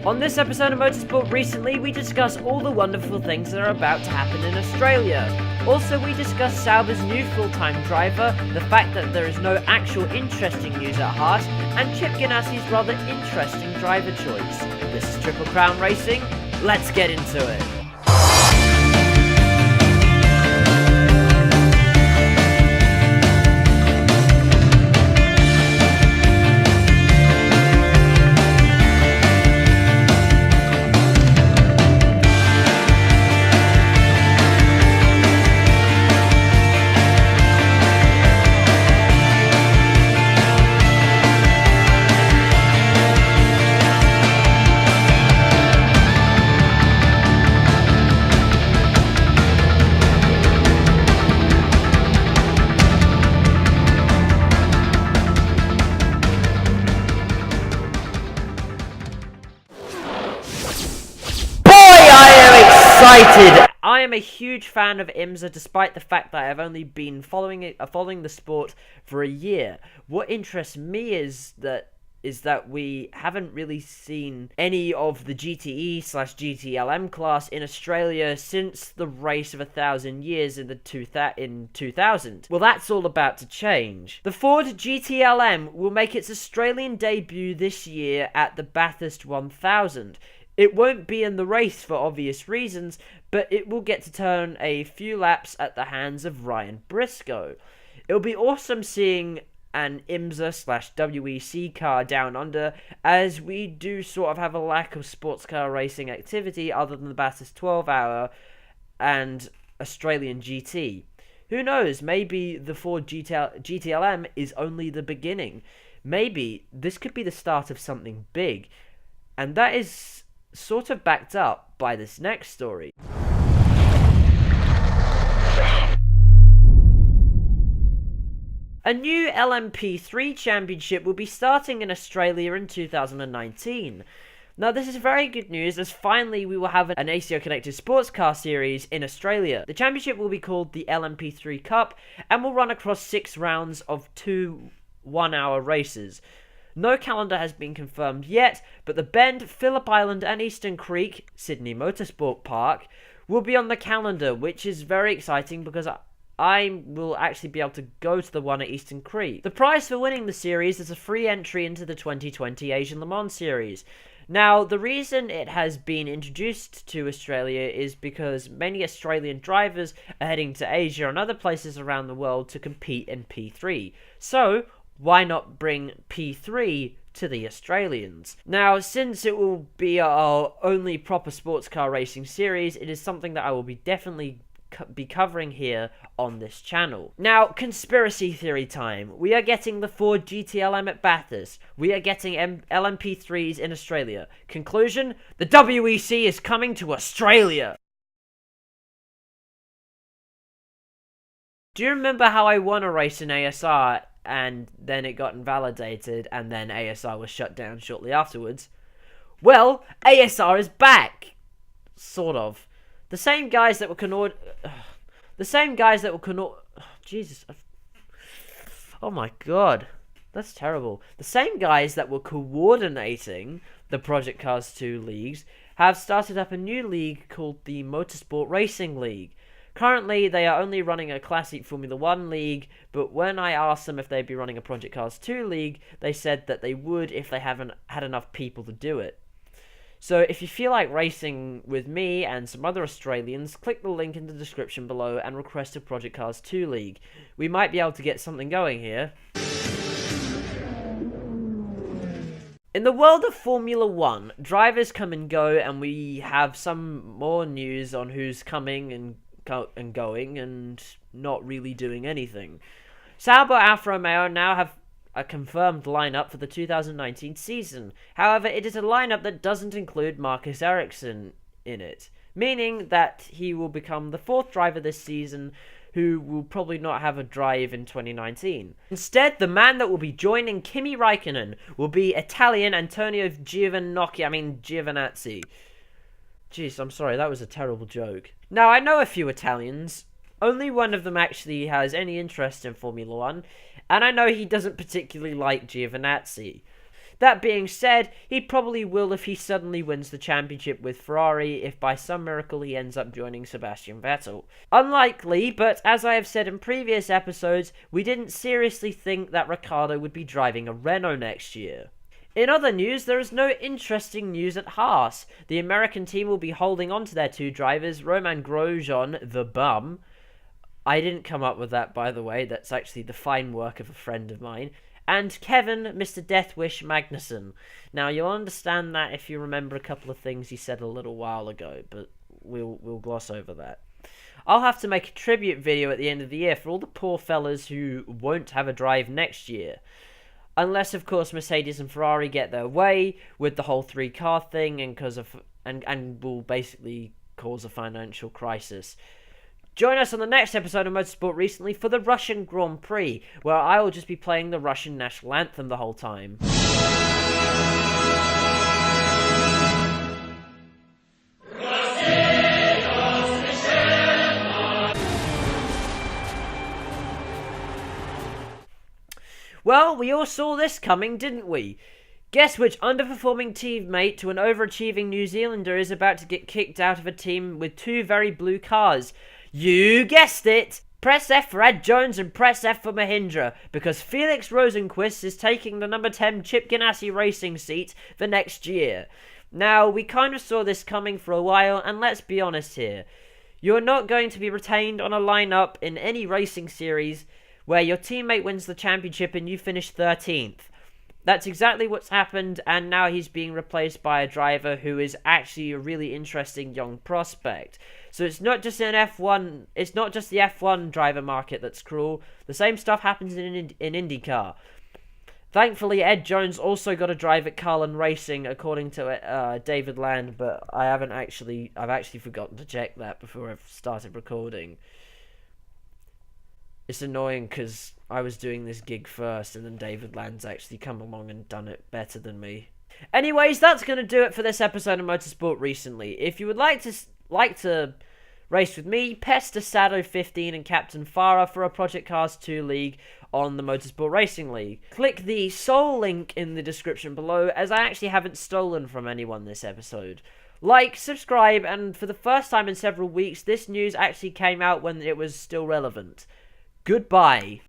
On this episode of Motorsport recently, we discuss all the wonderful things that are about to happen in Australia. Also, we discuss Sauber's new full-time driver, the fact that there is no actual interesting news at heart, and Chip Ganassi's rather interesting driver choice. This is Triple Crown Racing. Let's get into it. I am a huge fan of IMSA, despite the fact that I have only been following the sport for a year. What interests me is that we haven't really seen any of the GTE/GTLM class in Australia since the race of 1,000 years in 2000. Well, that's all about to change. The Ford GTLM will make its Australian debut this year at the Bathurst 1000. It won't be in the race for obvious reasons, but it will get to turn a few laps at the hands of Ryan Briscoe. It'll be awesome seeing an IMSA/WEC car down under, as we do sort of have a lack of sports car racing activity other than the Bathurst 12-hour and Australian GT. Who knows, maybe the Ford GTLM is only the beginning. Maybe this could be the start of something big, and that is sort of backed up by this next story. A new LMP3 championship will be starting in Australia in 2019. Now, this is very good news, as finally we will have an ACO Connected Sports Car Series in Australia. The championship will be called the LMP3 Cup and will run across 6 rounds of 2 one-hour races. No calendar has been confirmed yet, but the Bend, Phillip Island and Eastern Creek, Sydney Motorsport Park, will be on the calendar, which is very exciting because I will actually be able to go to the one at Eastern Creek. The prize for winning the series is a free entry into the 2020 Asian Le Mans Series. Now, the reason it has been introduced to Australia is because many Australian drivers are heading to Asia and other places around the world to compete in P3. So, why not bring P3 to the Australians? Now, since it will be our only proper sports car racing series, it is something that I will be definitely be covering here on this channel. Now, conspiracy theory time. We are getting the Ford GTLM at Bathurst. We are getting LMP3s in Australia. Conclusion: the WEC is coming to Australia. Do you remember how I won a race in ASR and then it got invalidated and then ASR was shut down shortly afterwards? Well, ASR is back. Sort of. The same guys that were Jesus. Oh my god. That's terrible. The same guys that were coordinating the Project Cars 2 leagues have started up a new league called the Motorsport Racing League. Currently, they are only running a classic Formula 1 league, but when I asked them if they'd be running a Project Cars 2 league, they said that they would if they haven't had enough people to do it. So if you feel like racing with me and some other Australians, click the link in the description below and request a Project Cars 2 league. We might be able to get something going here. In the world of Formula 1, drivers come and go, and we have some more news on who's coming and going and not really doing anything. Sauber Alfa Romeo now have a confirmed lineup for the 2019 season. However, it is a lineup that doesn't include Marcus Ericsson in it, meaning that he will become the 4th driver this season who will probably not have a drive in 2019. Instead, the man that will be joining Kimi Raikkonen will be Italian Antonio Giovinazzi. Jeez, I'm sorry, that was a terrible joke. Now, I know a few Italians. Only one of them actually has any interest in Formula 1, and I know he doesn't particularly like Giovinazzi. That being said, he probably will if he suddenly wins the championship with Ferrari, if by some miracle he ends up joining Sebastian Vettel. Unlikely, but as I have said in previous episodes, we didn't seriously think that Ricciardo would be driving a Renault next year. In other news, there is no interesting news at Haas. The American team will be holding on to their two drivers, Romain Grosjean, the bum. I didn't come up with that, by the way. That's actually the fine work of a friend of mine. And Kevin, Mr. Deathwish Magnussen. Now, you'll understand that if you remember a couple of things he said a little while ago, but we'll gloss over that. I'll have to make a tribute video at the end of the year for all the poor fellas who won't have a drive next year. Unless, of course, Mercedes and Ferrari get their way with the whole 3-car thing and will basically cause a financial crisis. Join us on the next episode of Motorsport Recently for the Russian Grand Prix, where I will just be playing the Russian national anthem the whole time. Well, we all saw this coming, didn't we? Guess which underperforming teammate to an overachieving New Zealander is about to get kicked out of a team with two very blue cars? You guessed it! Press F for Ed Jones and press F for Mahindra, because Felix Rosenqvist is taking the number 10 Chip Ganassi Racing seat for next year. Now, we kind of saw this coming for a while, and let's be honest here. You're not going to be retained on a lineup in any racing series where your teammate wins the championship and you finish 13th. That's exactly what's happened, and now he's being replaced by a driver who is actually a really interesting young prospect. So it's not just an F1, it's not just the F1 driver market that's cruel. The same stuff happens in IndyCar. Thankfully, Ed Jones also got a drive at Carlin Racing, according to David Land, but I've actually forgotten to check that before I've started recording. It's annoying because I was doing this gig first and then David Land's actually come along and done it better than me. Anyways, that's going to do it for this episode of Motorsport Recently. If you would like to race with me, pester Sado15 and Captain Farah for a Project Cars 2 League on the Motorsport Racing League. Click the sole link in the description below, as I actually haven't stolen from anyone this episode. Like, subscribe, and for the first time in several weeks, this news actually came out when it was still relevant. Goodbye.